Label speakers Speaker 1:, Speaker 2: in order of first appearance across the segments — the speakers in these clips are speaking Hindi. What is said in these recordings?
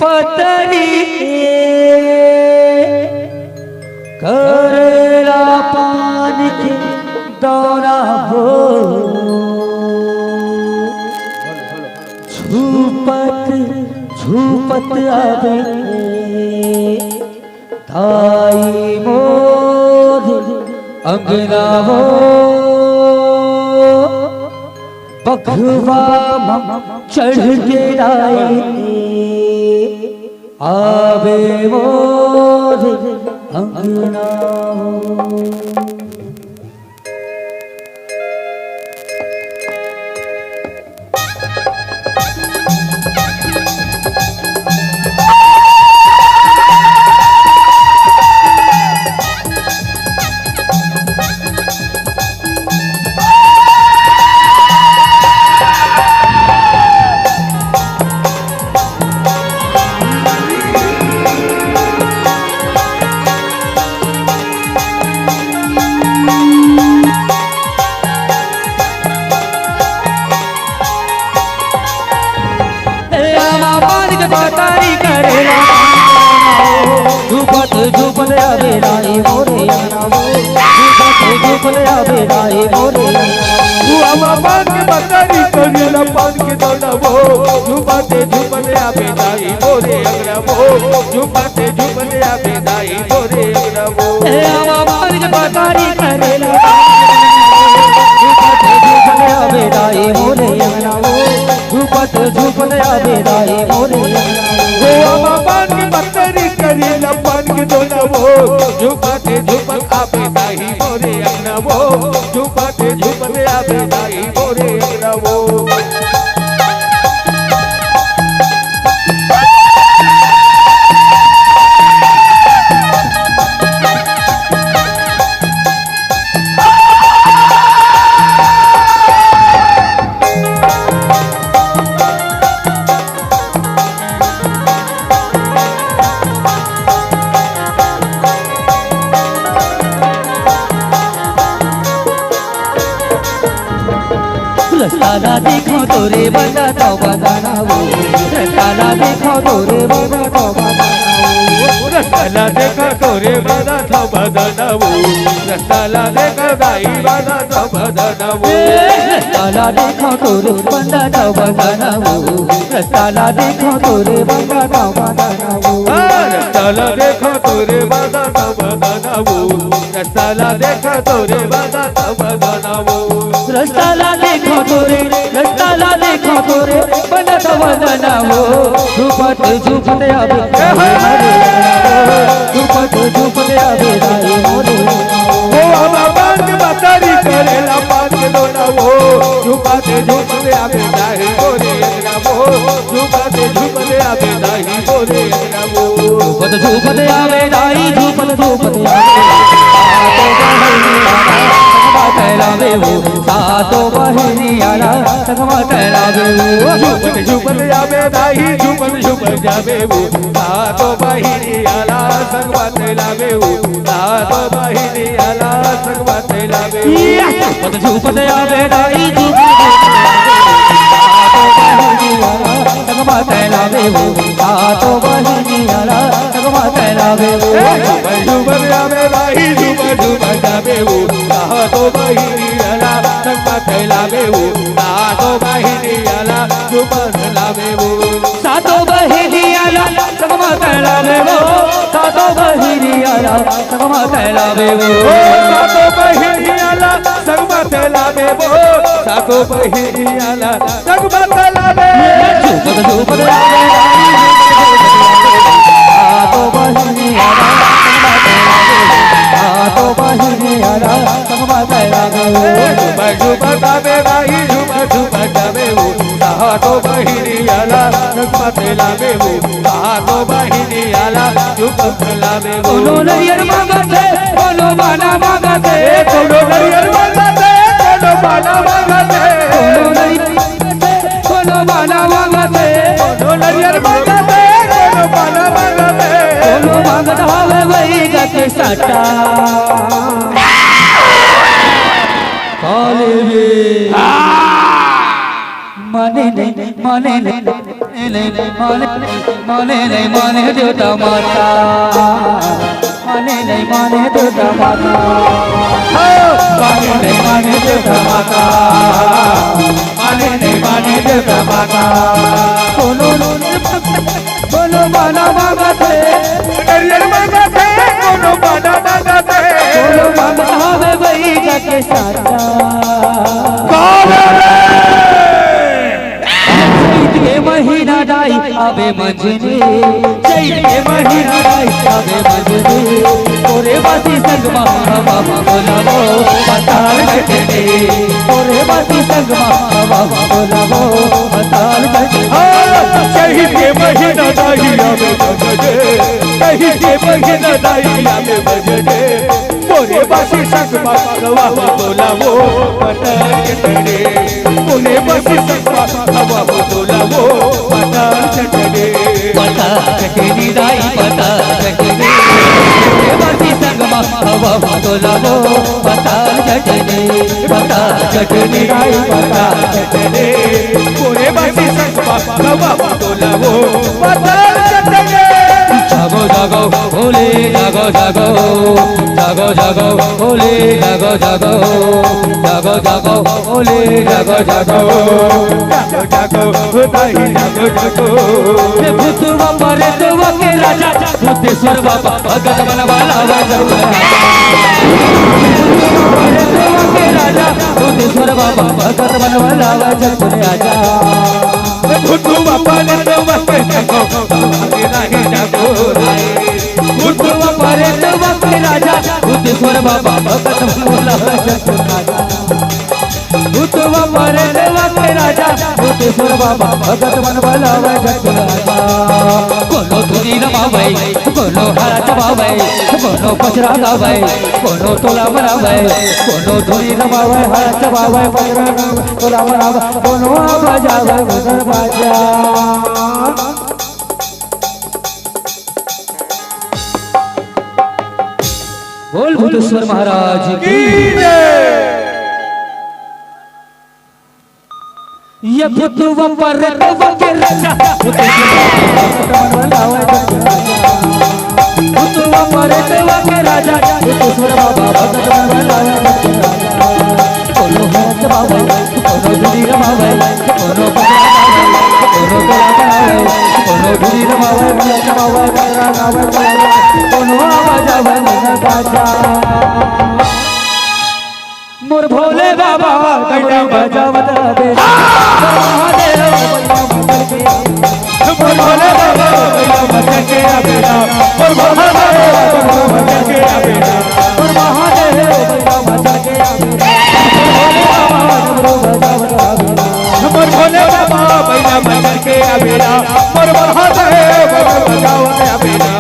Speaker 1: पतरी करेला पान के दौरा हो झूपत झूपत आवे ताई मोर अंगना हो बखवा चढ़ के आए आवे मोर अंगना हो। तारी करेला झूपत झूपत आवे लाई मोरे झूपत झूपत आवे लाई मोरे
Speaker 2: पान के बतारी करेला पान के दौड़ा वो झूपते झूपते आवे लाई मोरे अगड़ा वो झूपते झूपते आवे लाई मोरे अगड़ा वो
Speaker 1: पान के बतारी करेला झूपत झूपत आवे लाई मोरे अगड़ा वो झूपत झूपत आवे लाई मोरे
Speaker 2: पान के बतारी करेला पान के दौड़ा वो झूपते झूपत आवे लाई मोरे अगड़ा वो झूपते झूपते आवे लाई मोरे अगड़ा वो
Speaker 1: रसाला देखो तोरे बना तो बना वो रसाला देखो तोरे बना तो बना वो
Speaker 2: रसाला देखा तोरे बना तो बना वो रसाला देखा दाई बना तो बना वो
Speaker 1: रसाला देखो तोरे बना तो बना वो रसाला देखो तोरे बना तो बना वो
Speaker 2: रसाला देखा तोरे बना तो बना वो रसाला देखा तोरे बना तो बना वो
Speaker 1: रसाला देखो तोरे रसाला देखो तोरे बना तो बना वो झूपत झूपत आवे झूपत झूपत आवे राई मोरे
Speaker 2: वो पान के बतारी करेला पान के दौड़ा वो झूपते झूपते आवे दाई मोरे अगड़ा वो झूपते झूपते आवे दाई मोरे अगड़ा वो
Speaker 1: झूपत झूपत आवे राई झूपत झूपत लावे वो सातो बहनी आला सखमा लावे वो
Speaker 2: झूपत झूपत आवे दाई झूपत झूपत जावे वो सातो बहनी आला सखमा लावे वो सातो बहनी आला सखमा लावे
Speaker 1: झूपत झूपत आवे राई झूपत सखमा लावे वो सातो बहनी आला सखमा लावे वो
Speaker 2: झूपत आवे दाई झूपत झूपत जावे वो सातो बहनी आला सखमा लावे वो सातो बहनी आला झूपत लावे वो
Speaker 1: सातो बहनी आला सखमा लावे वो सातो बहनी आला सखमा लावे वो
Speaker 2: सातो बहनी आला सखमा लावे वो सातो बहनी आला सखमा लावे
Speaker 1: झूपत झूपत आवे सातो बहनी आला सातो बहनी आला सखमा लावे वो
Speaker 2: झूपत आवे दाई झूपत झूपत जावे वो सातो बहनी आला सखमा लावे वो सातो बहनी आला झूपत लावे वो
Speaker 1: कोनो नरियर मांगते कोनो बाना मांगते
Speaker 2: कोनो नरियर मांगते कोनो बाना मांगते
Speaker 1: कोनो नरियर कोनो बाना मांगते
Speaker 2: कोनो नरियर मांगते कोनो बाना मांगते
Speaker 1: कोनो मांगता हवे वही गके सटा काले वे माने नहीं माने नहीं माने देवता माता माने नहीं माने देवता माता
Speaker 2: माने नहीं माने देवता माता माने नहीं माने देवता माता
Speaker 1: बोलो माना मांगा थे
Speaker 2: नरियल मांगा थे कोनो माना मांगा थे
Speaker 1: बोलो मांगा हमें वही जाके साचा चैत के महीना डाई आवे मंजनी चैत के महीना डाई आवे मंजनी तोरे बाती संग हवा बोलावो बताल कटने तोरे बाती संग हवा बोलावो बताल कटने
Speaker 2: शहीद के महीना दाई आवे बजने शहीद के महीना दाई आवे बजने मोरे बासी संग हवा बोलावो बताल कटने मोरे बासी संग हवा बोलावो बताल कटने
Speaker 1: पता कटनी दाई पता कटनी तोरे बाती संग हवा बोलावो बताल कटने पता कटनी दाई पता
Speaker 2: कटने मोरे बासी संग हवा बोलावो बताल कटने
Speaker 1: जागो जागो भोले जागो जागो जागो जागो भोले जागो जागो जागो जागो भोले जागो जागो
Speaker 2: जागो जागो दाई जागो जागो
Speaker 1: हे भूतवा परे देवा के राजा भूतेश्वर बाबा भगत बनवाला परे देवा के राजा भूतेश्वर बाबा भगत बनवाला जगत आजा
Speaker 2: भूतू बाबा ने देवा के जागो राही जागो
Speaker 1: भूतवा परे देवा के राजा भूतेश्वर बाबा भगत बनवाला जगत आजा भूतवा परे देवा के राजा भूतेश्वर बाबा भगत बनवाला जगत आजा कोनो धुनी रमावे कोनो हारा चबावे कोनो पचरा गावे कोनो तोला मरावे कोनो धुनी रमावे हारा चबावे पचरा गावे तोला मरावे कोनो बजावे मदर बाजा बोल भूतेश्वर महाराज की ये भूतवा परे देवा के राजा भूतवा परे देवा के राजा भूतेश्वर बाबा भगत बनवाला कोनो हाथ बाबा कोनो धुनी रमावे कोनो पचरा गावे कोनो तोला बनावे कोनो धुनी रमावे मन चबावे पचरा गावे कोनो आवाज आवे मन बाजा मोर भोले बाबा घंटा बजावत रहे महादेव
Speaker 2: बोल भोले बाबा भजन के आवेला बोल भोले बाबा भजन के आवेला
Speaker 1: मोर महादेव भजन के
Speaker 2: बोल भोले बाबा भजन के आवेला बोल महादेव बजाओ के आवेला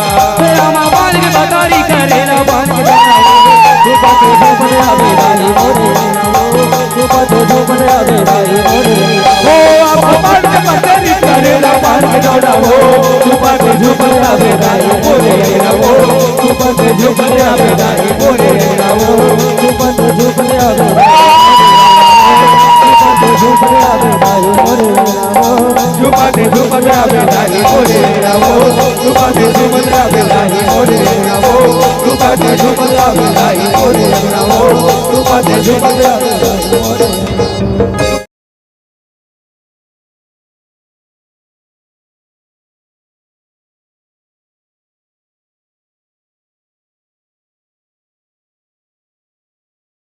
Speaker 1: रामा बाल के बतारी करे ना बाल के बतारी धूपा तो धूप दे आवे रानी मोरे धूपा तो धूप दे आवे रानी मोरे
Speaker 2: ओ आप बाल के बतारी करे ना बाल के जोड़ाओ धूपा के धूप दे आवे रानी मोरे राओ धूपा के धूप दे आवे रानी मोरे राओ
Speaker 1: धूपा तो धूप दे आवे धूपा तो धूप दे आवे रानी मोरे
Speaker 2: धूपा के धूप दे आवे रानी मोरे राओ धूपा के धूप दे आवे रानी मोरे राओ धूपा के धूप दे आवे रानी मोरे राओ धूपा के धूप दे आवे